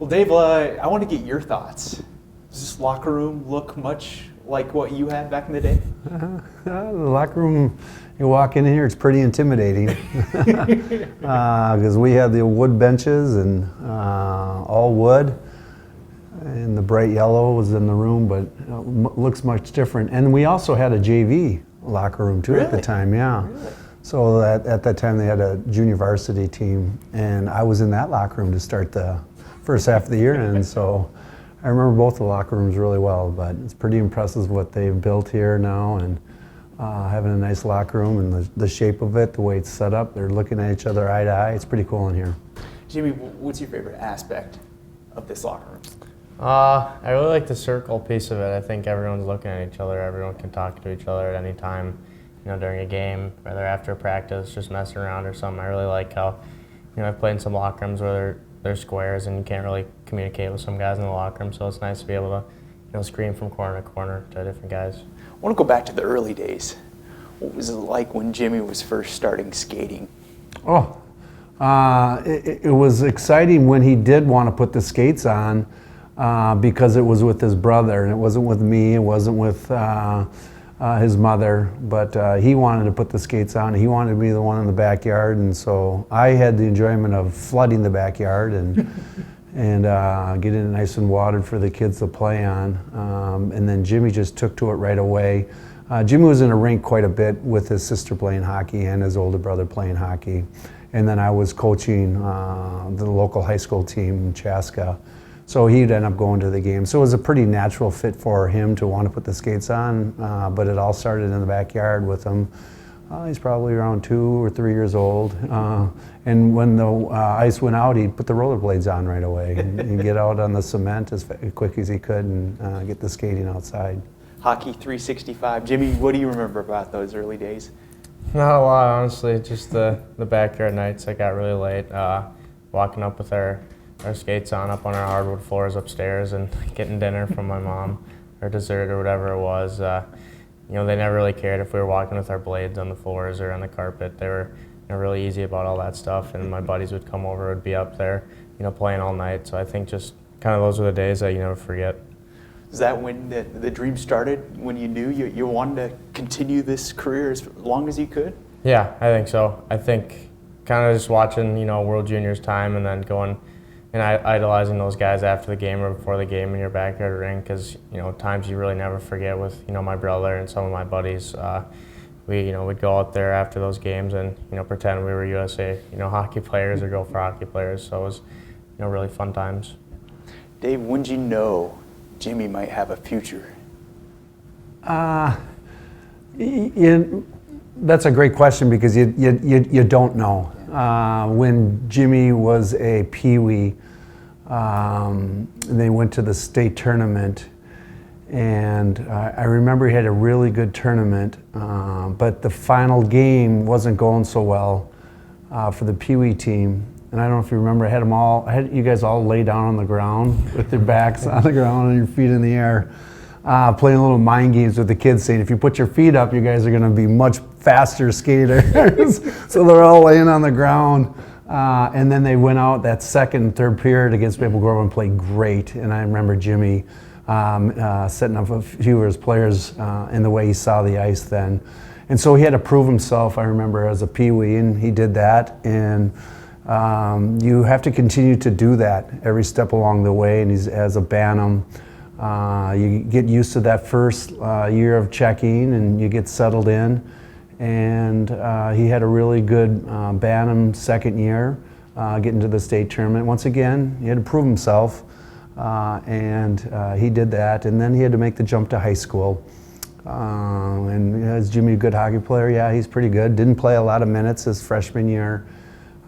Well, Dave, I want to get your thoughts. Does this locker room look much like what you had back in the day? The locker room, you walk in here, it's pretty intimidating because we had the wood benches and all wood, and the bright yellow was in the room, but it looks much different. And we also had a JV locker room too at the time, yeah. Really? So at that time they had a junior varsity team, and I was in that locker room to start the first half of the year, and so I remember both the locker rooms really well. But it's pretty impressive what they've built here now, and having a nice locker room and the shape of it, the way it's set up. They're looking at each other eye to eye. It's pretty cool in here. Jimmy, what's your favorite aspect of this locker room? I really like the circle piece of it. I think everyone's looking at each other. Everyone can talk to each other at any time, during a game, whether after practice, just messing around or something. I really like how, I've played in some locker rooms where they're squares and you can't really communicate with some guys in the locker room, so it's nice to be able to, scream from corner to corner to different guys. I want to go back to the early days. What was it like when Jimmy was first starting skating? Oh, it was exciting when he did want to put the skates on because it was with his brother, and it wasn't with me, it wasn't with his mother, but he wanted to put the skates on. He wanted to be the one in the backyard, and so I had the enjoyment of flooding the backyard and getting it nice and watered for the kids to play on. And then Jimmy just took to it right away. Jimmy was in a rink quite a bit with his sister playing hockey and his older brother playing hockey. And then I was coaching the local high school team in Chaska. So he'd end up going to the game. So it was a pretty natural fit for him to want to put the skates on, but it all started in the backyard with him. He's probably around 2 or 3 years old. And when the ice went out, he'd put the rollerblades on right away. He'd get out on the cement as quick as he could and get the skating outside. Hockey 365. Jimmy, what do you remember about those early days? Not a lot, honestly. Just the backyard nights that got really late. Walking up with our skates on up on our hardwood floors upstairs and getting dinner from my mom or dessert or whatever it was. They never really cared if we were walking with our blades on the floors or on the carpet. They were really easy about all that stuff, and my buddies would come over, would be up there, playing all night. So I think just kind of those were the days that you never forget. Is that when the dream started, when you knew you wanted to continue this career as long as you could? Yeah, I think so. I think kind of just watching, World Juniors time and then going and idolizing those guys after the game or before the game in your backyard rink, because times you really never forget with my brother and some of my buddies. We'd go out there after those games and pretend we were USA hockey players or go for hockey players. So it was really fun times. Dave, when did you know Jimmy might have a future? That's a great question because you don't know. When Jimmy was a peewee, they went to the state tournament, and I remember he had a really good tournament, but the final game wasn't going so well for the peewee team. And I don't know if you remember, I had you guys all lay down on the ground with their backs on the ground and your feet in the air, playing little mind games with the kids, saying if you put your feet up, you guys are going to be much faster skaters. So they're all laying on the ground. And then they went out that second and third period against Maple Grove and played great. And I remember Jimmy setting up a few of his players in the way he saw the ice then. And so he had to prove himself, I remember, as a peewee, and he did that. And you have to continue to do that every step along the way. And he's as a Bantam. You get used to that first year of checking and you get settled in. And he had a really good Bantam second year, getting to the state tournament. Once again, he had to prove himself, and he did that. And then he had to make the jump to high school. And is Jimmy a good hockey player? Yeah, he's pretty good. Didn't play a lot of minutes his freshman year,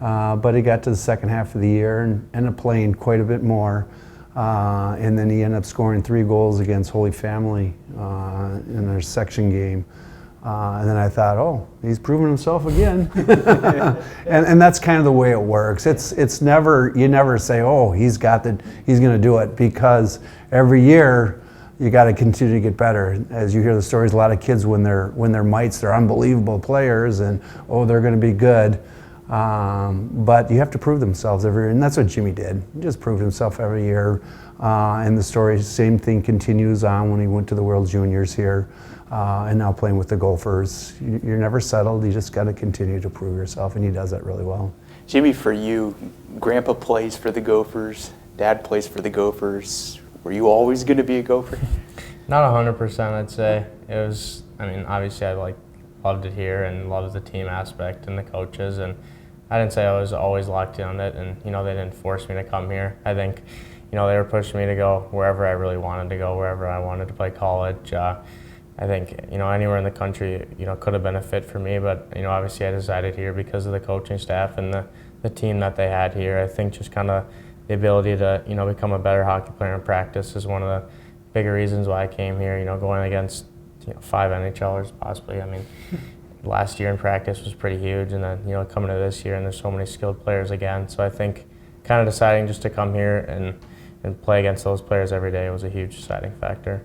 but he got to the second half of the year and ended up playing quite a bit more. And then he ended up scoring 3 goals against Holy Family in their section game. And then I thought, oh, he's proven himself again. and that's kind of the way it works. It's never, you never say, oh, he's going to do it, because every year you got to continue to get better. As you hear the stories, a lot of kids when they're mites, they're unbelievable players, and oh, they're going to be good. But you have to prove themselves every year, and that's what Jimmy did. He just proved himself every year. And the story, same thing continues on when he went to the World Juniors here, and now playing with the Gophers. You're never settled. You just got to continue to prove yourself, and he does that really well. Jimmy, for you, Grandpa plays for the Gophers, Dad plays for the Gophers. Were you always going to be a Gopher? Not 100%, I'd say. It was, I mean, obviously I loved it here and loved the team aspect and the coaches, and I didn't say I was always locked in on it, and they didn't force me to come here. I think they were pushing me to go wherever I really wanted to go, wherever I wanted to play college. I think anywhere in the country could have been a fit for me, but obviously I decided here because of the coaching staff and the team that they had here. I think just kind of the ability to become a better hockey player in practice is one of the bigger reasons why I came here. Going against 5 NHLers possibly. I mean, last year in practice was pretty huge, and then coming to this year and there's so many skilled players again. So I think kind of deciding just to come here and play against those players every day was a huge deciding factor.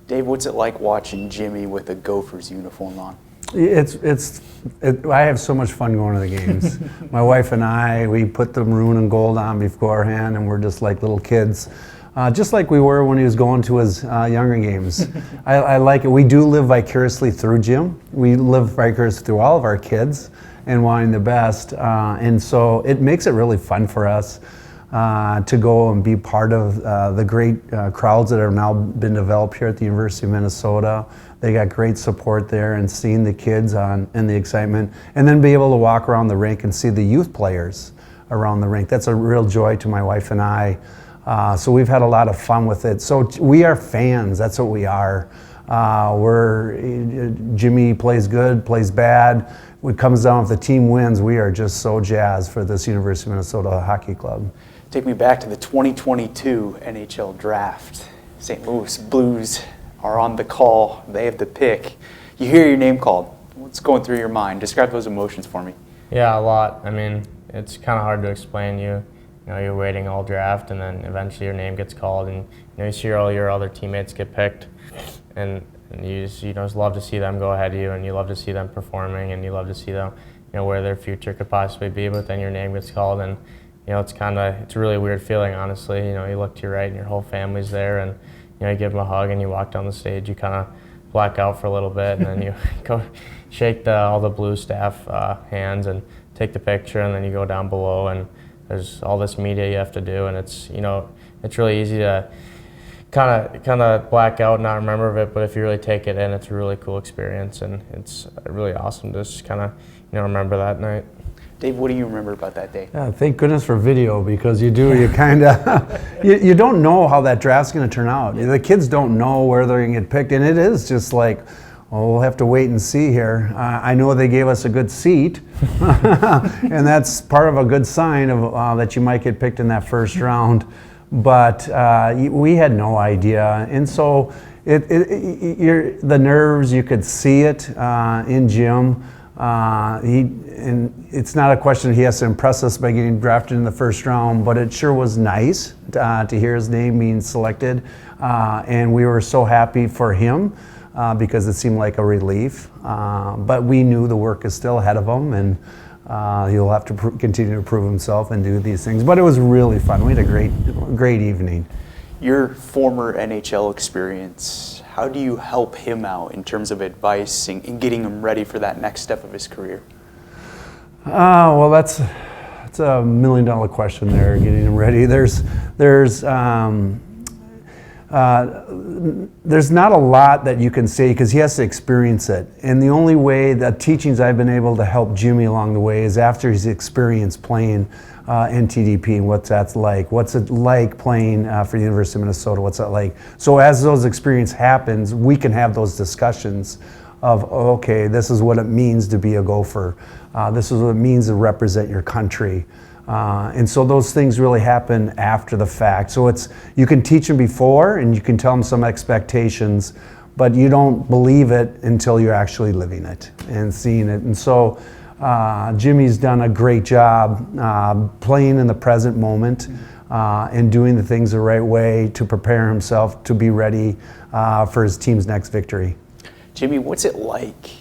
Dave, what's it like watching Jimmy with a Gophers uniform on? I have so much fun going to the games. My wife and I, we put the maroon and gold on beforehand, and we're just like little kids. Just like we were when he was going to his younger games. I like it. We do live vicariously through Jim. We live vicariously through all of our kids and wanting the best. And so it makes it really fun for us to go and be part of the great crowds that have now been developed here at the University of Minnesota. They got great support there, and seeing the kids and the excitement, and then be able to walk around the rink and see the youth players around the rink. That's a real joy to my wife and I. So we've had a lot of fun with it. So we are fans. That's what we are. Jimmy plays good, plays bad. When it comes down, if the team wins, we are just so jazzed for this University of Minnesota Hockey Club. Take me back to the 2022 NHL Draft. St. Louis Blues are on the call. They have the pick. You hear your name called. What's going through your mind? Describe those emotions for me. Yeah, a lot. I mean, it's kind of hard to explain. You're waiting all draft, and then eventually your name gets called, and you see all your other teammates get picked, and you just love to see them go ahead of you, and you love to see them performing, and you love to see them where their future could possibly be. But then your name gets called, and it's a really weird feeling, honestly. You look to your right, and your whole family's there, and you give them a hug, and you walk down the stage. You kind of black out for a little bit, and then you go shake all the Blue staff hands and take the picture, and then you go down below, and there's all this media you have to do, and it's really easy to kind of black out and not remember it, but if you really take it in, it's a really cool experience, and it's really awesome to just kind of remember that night. Dave, what do you remember about that day? Thank goodness for video, because you kind of you don't know how that draft's going to turn out. The kids don't know where they're going to get picked, and it is just like, well, we'll have to wait and see here. I know they gave us a good seat, and that's part of a good sign of that you might get picked in that first round. But we had no idea, and so the nerves, you could see it in Jim. And it's not a question he has to impress us by getting drafted in the first round, but it sure was nice to hear his name being selected, and we were so happy for him. Because it seemed like a relief, but we knew the work is still ahead of him, and he'll have to continue to prove himself and do these things. But it was really fun. We had a great evening. Your former NHL experience, how do you help him out in terms of advice and getting him ready for that next step of his career? Well, that's a $1 million question there. Getting him ready. There's not a lot that you can say, because he has to experience it. And the only way, the teachings I've been able to help Jimmy along the way, is after he's experienced playing NTDP and what that's like. What's it like playing for the University of Minnesota? What's that like? So as those experiences happens, we can have those discussions of, okay, this is what it means to be a Gopher. This is what it means to represent your country. And so those things really happen after the fact. So you can teach them before, and you can tell them some expectations, but you don't believe it until you're actually living it and seeing it. And so Jimmy's done a great job playing in the present moment and doing the things the right way to prepare himself to be ready for his team's next victory. Jimmy, what's it like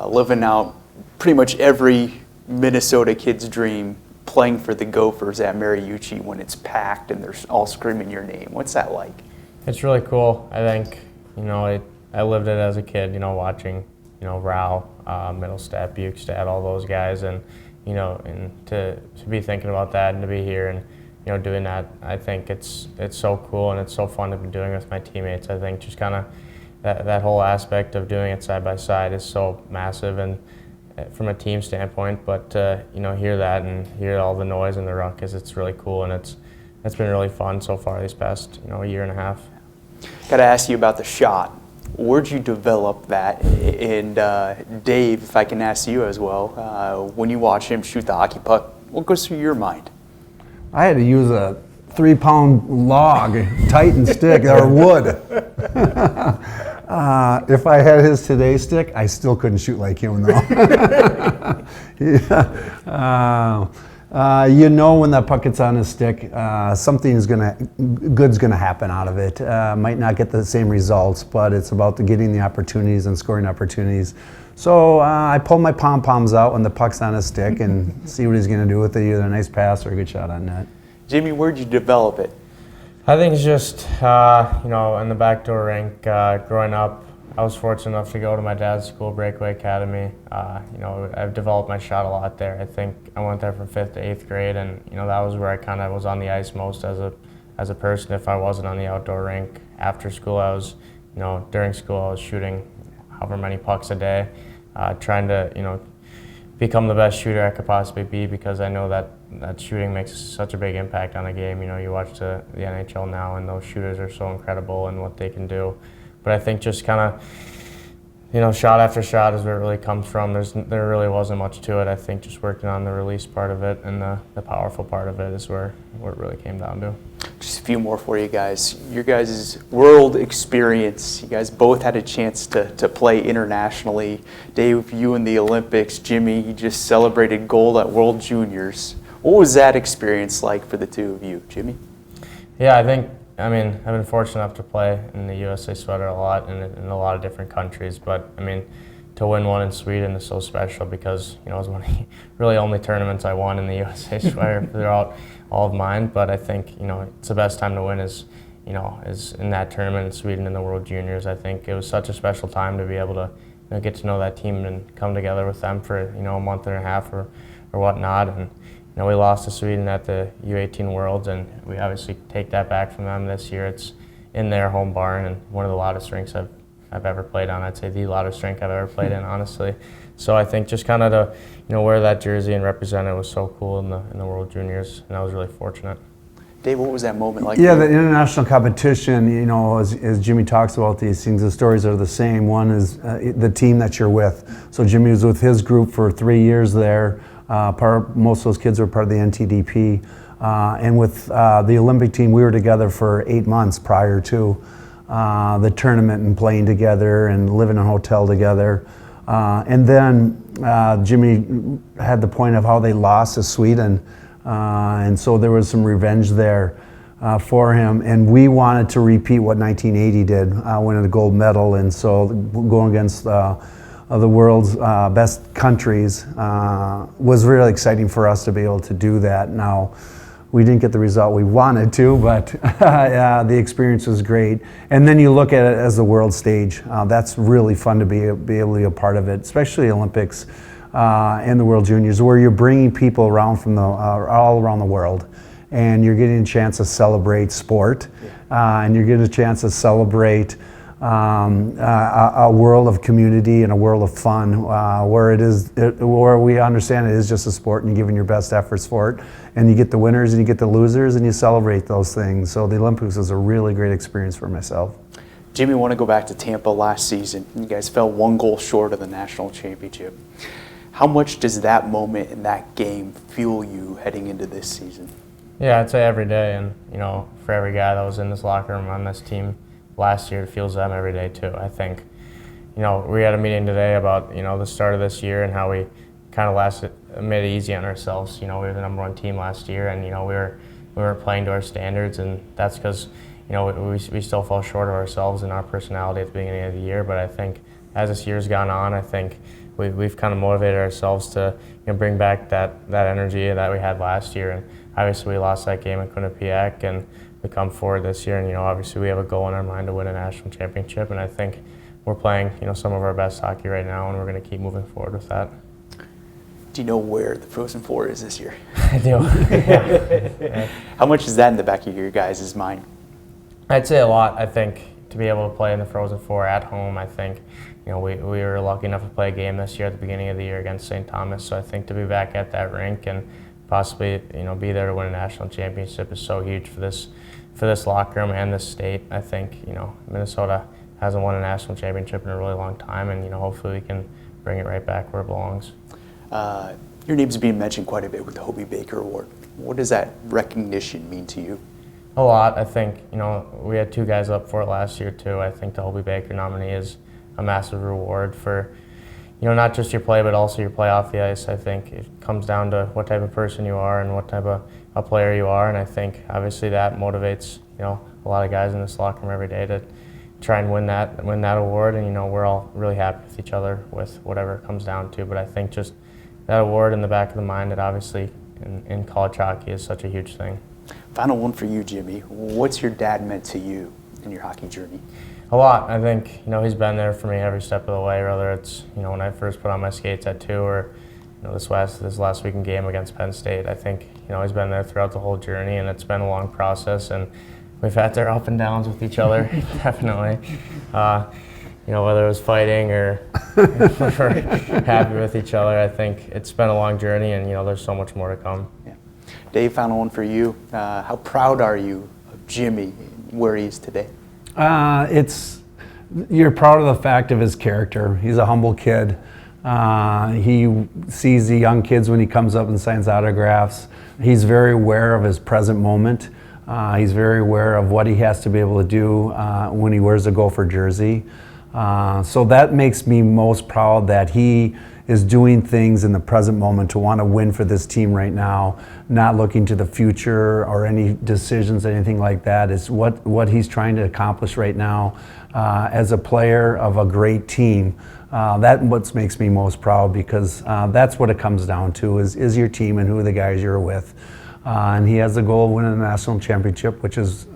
living out pretty much every Minnesota kid's dream playing for the Gophers at Mariucci when it's packed and they're all screaming your name? What's that like? It's really cool. I think, I lived it as a kid, watching, Rao, Middlestat, Bukestad, all those guys, and, and to be thinking about that and to be here and, doing that, I think it's so cool and it's so fun to be doing with my teammates. I think just kind of that whole aspect of doing it side by side is so massive and from a team standpoint, but hear that and hear all the noise and the ruckus, it's really cool, and it's been really fun so far these past year and a half. Got to ask you about the shot. Where'd you develop that? And Dave, if I can ask you as well, when you watch him shoot the hockey puck, what goes through your mind? I had to use a 3-pound log, Titan stick, or wood. If I had his today stick, I still couldn't shoot like him, though. When that puck gets on his stick, good's gonna happen out of it. Might not get the same results, but it's about getting the opportunities and scoring opportunities. So I pull my pom-poms out when the puck's on his stick and see what he's gonna do with it, either a nice pass or a good shot on net. Jimmy, where'd you develop it? I think it's just, in the backdoor rink, growing up, I was fortunate enough to go to my dad's school, Breakaway Academy. I've developed my shot a lot there. I think I went there from 5th to 8th grade, and that was where I kind of was on the ice most as a person. If I wasn't on the outdoor rink after school, I was, during school I was shooting however many pucks a day, trying to, become the best shooter I could possibly be, because I know that shooting makes such a big impact on a game. You watch the NHL now, and those shooters are so incredible and what they can do. But I think just kind of, shot after shot is where it really comes from. There really wasn't much to it. I think just working on the release part of it and the powerful part of it is where it really came down to. Just a few more for you guys. Your guys' world experience. You guys both had a chance to play internationally. Dave, you in the Olympics. Jimmy, you just celebrated gold at World Juniors. What was that experience like for the two of you? Jimmy? Yeah, I've been fortunate enough to play in the USA Sweater a lot and in a lot of different countries, but to win one in Sweden is so special because it was one of the really only tournaments I won in the USA Sweater throughout all of mine. But I think it's the best time to win is in that tournament in Sweden in the World Juniors. I think it was such a special time to be able to get to know that team and come together with them for a month and a half or whatnot. And we lost to Sweden at the U18 Worlds, and we obviously take that back from them this year. It's in their home barn and one of the loudest rinks I've ever played on. I'd say the loudest rink I've ever played in, honestly. So I think just kind of to wear that jersey and represent it was so cool in the World Juniors, and I was really fortunate. Dave, what was that moment like? Yeah, the international competition, as Jimmy talks about these things, the stories are the same. One is the team that you're with. So Jimmy was with his group for 3 years there. Most of those kids were part of the NTDP. And with the Olympic team, we were together for 8 months prior to the tournament and playing together and living in a hotel together. And then Jimmy had the point of how they lost to Sweden. And so there was some revenge there for him. And we wanted to repeat what 1980 did, winning the gold medal. And so going against the world's best countries was really exciting for us to be able to do that. Now, we didn't get the result we wanted to, but the experience was great. And then you look at it as the world stage. That's really fun to be able to be a part of it, especially Olympics and the World Juniors, where you're bringing people around from all around the world. And you're getting a chance to celebrate sport, and you're getting a chance to celebrate a world of community and a world of fun, where we understand it is just a sport and you're giving your best efforts for it, and you get the winners and you get the losers and you celebrate those things. So the Olympics was a really great experience for myself. Jimmy, I want to go back to Tampa last season. You guys fell 1 goal short of the national championship. How much does that moment in that game fuel you heading into this season? Yeah, I'd say every day, and for every guy that was in this locker room on this team last year, it feels them every day too. I think, we had a meeting today about, the start of this year and how we kind of made it easy on ourselves. We were the #1 team last year, and, we weren't playing to our standards, and that's because, we still fall short of ourselves and our personality at the beginning of the year. But I think as this year's gone on, I think we've kind of motivated ourselves to bring back that energy that we had last year. And obviously we lost that game in Quinnipiac, and we come forward this year, and obviously we have a goal in our mind to win a national championship, and I think we're playing some of our best hockey right now, and we're going to keep moving forward with that. Do you know where the Frozen Four is this year? I do. Yeah. How much is that in the back of your guys' mind? I'd say a lot. I think to be able to play in the Frozen Four at home, I think we were lucky enough to play a game this year at the beginning of the year against St. Thomas. So I think to be back at that rink and possibly be there to win a national championship is so huge for this locker room and this state. I think Minnesota hasn't won a national championship in a really long time, and hopefully we can bring it right back where it belongs. Your name's being mentioned quite a bit with the Hobey Baker Award. What does that recognition mean to you? A lot. I think we had 2 guys up for it last year too. I think the Hobey Baker nominee is a massive reward for not just your play but also your play off the ice. I think it comes down to what type of person you are and what type of a player you are, and I think obviously that motivates a lot of guys in this locker room every day to try and win that award, and we're all really happy with each other with whatever it comes down to. But I think just that award in the back of the mind, that obviously in college hockey is such a huge thing. Final one for you, Jimmy. What's your dad meant to you in your hockey journey? A lot. I think he's been there for me every step of the way, whether it's when I first put on my skates at 2 or this last weekend game against Penn State. I think he's been there throughout the whole journey, and it's been a long process, and we've had our up and downs with each other, definitely. Whether it was fighting or we're happy with each other, I think it's been a long journey, and there's so much more to come. Yeah. Dave, final one for you. How proud are you of Jimmy, where he is today? You're proud of the fact of his character. He's a humble kid. He sees the young kids when he comes up and signs autographs. He's very aware of his present moment. He's very aware of what he has to be able to do when he wears a Gopher jersey. So that makes me most proud that he is doing things in the present moment to want to win for this team right now, not looking to the future or any decisions, anything like that. It's what he's trying to accomplish right now as a player of a great team. That's what makes me most proud, because that's what it comes down to is your team and who the guys you're with. And he has the goal of winning a national championship, which is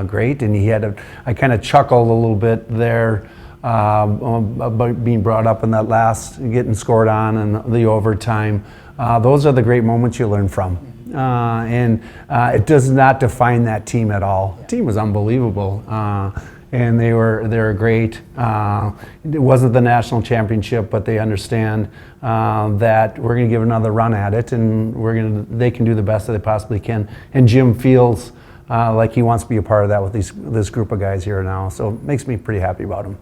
great. And I kind of chuckled a little bit there about being brought up in that last, getting scored on and the overtime. Those are the great moments you learn from. And it does not define that team at all. The team was unbelievable. And they were great. It wasn't the national championship, but they understand that we're going to give another run at it, and they can do the best that they possibly can. And Jim feels like he wants to be a part of that with this group of guys here now. So it makes me pretty happy about him.